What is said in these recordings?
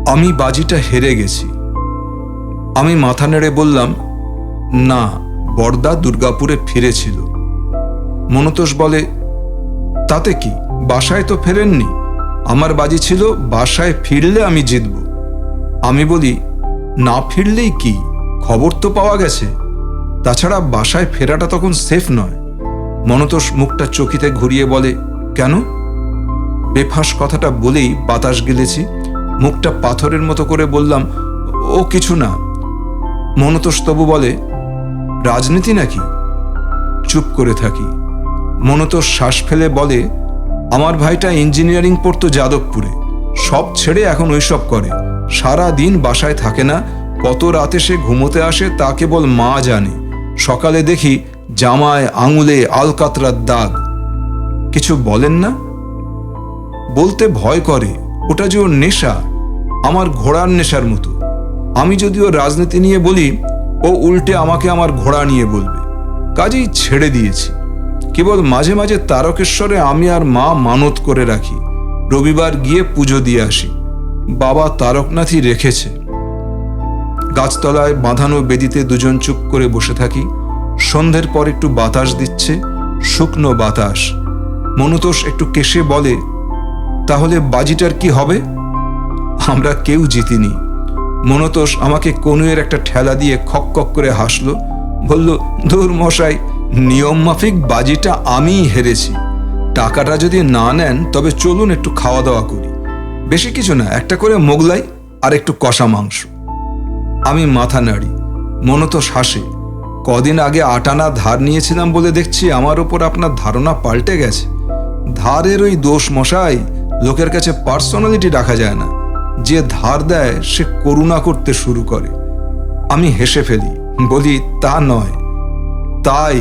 আমি বাজিটা হেরে গেছি। আমি মাথা নেড়ে বললাম, না, বড়দা দুর্গাপুরে ফিরেছিল। মনতোষ বলে, তাতে কি, বাসায় তো ফেরেননি। আমার বাজি ছিল বাসায় ফিরলে আমি জিতব। আমি বলি, না ফিরলেই কি, খবর তো পাওয়া গেছে। তাছাড়া বাসায় ফেরাটা তখন সেফ নয়। মনতোষ মুখটা চকিতে ঘুরিয়ে বলে, কেন? বেফাঁস কথাটা বলেই বাতাস গিলেছি। মুখটা পাথরের মতো করে বললাম, ও কিছু না। মনতোষ তবু বলে, রাজনীতি নাকি? চুপ করে থাকি। মনতোষ শ্বাস ফেলে বলে, আমার ভাইটা ইঞ্জিনিয়ারিং পড়তো যাদবপুরে, সব ছেড়ে এখন ওইসব করে। সারা দিন বাসায় থাকে না, কত রাতে সে ঘুমোতে আসে তা কেবল মা জানে। সকালে দেখি জামায় আঙুলে আলকাতরার দাগ। কিছু বলেন না? বলতে ভয় করে, ওটা যে ওর নেশা, আমার ঘোড়ার নেশার মতো। আমি যদি ওর রাজনীতি নিয়ে বলি, ও উল্টে আমাকে আমার ঘোড়া নিয়ে বলবে। কাজেই ছেড়ে দিয়েছি। কেবল মাঝে মাঝে তারকেশ্বরে আমি আর মা মানত করে রাখি, রবিবার গিয়ে পুজো দিয়ে আসি। বাবা তারকনাথই রেখেছে। গাছতলায় বাঁধানো বেদিতে দুজন চুপ করে বসে থাকি। সন্ধ্যের পর একটু বাতাস দিচ্ছে, শুকনো বাতাস। মনতোষ একটু কেশে বলে, তাহলে বাজিটার কি হবে? আমরা কেউ জিতিনি। মনতোষ আমাকে কনুয়ের একটা ঠেলা দিয়ে খক খক করে হাসলো, বলল, ধুর মশাই, নিয়ম মাফিক বাজিটা আমিই হেরেছি। টাকাটা যদি না নেন তবে চলুন একটু খাওয়া দাওয়া করি। বেশি কিছু না, একটা করে মোগলাই আর একটু কষা মাংস। আমি মাথা নাড়ি। মনতোষ হাসে, কদিন আগে 8 আনা ধার নিয়েছিলাম বলে দেখছি আমার ওপর আপনার ধারণা পাল্টে গেছে। ধারের ওই দোষ মশাই, লোকের কাছে পার্সোনালিটি রাখা যায় না। যে ধার দেয় সে করুণা করতে শুরু করে। আমি হেসে ফেলি, বলি, তা নয়। তাই?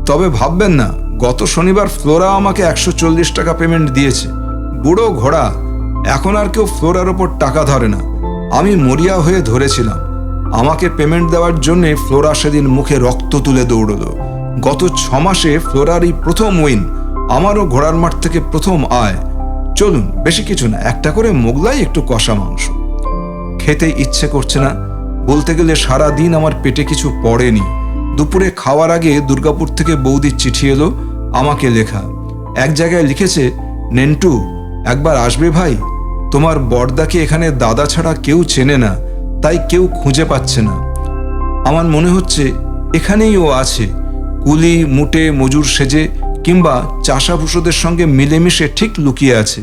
তবে ভাববেন না, গত শনিবার ফ্লোরা আমাকে 140 টাকা পেমেন্ট দিয়েছে। বুড়ো ঘোড়া, এখন আর কেউ ফ্লোরার ওপর টাকা ধরে না। আমি মরিয়া হয়ে ধরেছিলাম। আমাকে পেমেন্ট দেওয়ার জন্যে ফ্লোরা সেদিন মুখে রক্ত তুলে দৌড়লো। গত 6 মাসে ফ্লোরারই প্রথম উইন, আমারও ঘোড়ার মাঠ থেকে প্রথম আয়। চলুন, বেশি কিছু না, একটা করে মোগলাই, একটু কষা মাংস। খেতে ইচ্ছে করছে না। বলতে গেলে সারা দিন আমার পেটে কিছু পড়েনি। দুপুরে খাওয়ার আগে দুর্গাপুর থেকে বৌদির চিঠি এলো, আমাকে লেখা। এক জায়গায় লিখেছে, নেন্টু, একবার আসবে ভাই। তোমার বড়দাকে এখানে দাদা ছাড়া কেউ চেনে না, তাই কেউ খুঁজে পাচ্ছে না। আমার মনে হচ্ছে এখানেই ও আছে, কুলি মুটে মজুর সেজে, কিংবা চাষাভুষোদের সঙ্গে মিলেমিশে ঠিক লুকিয়ে আছে।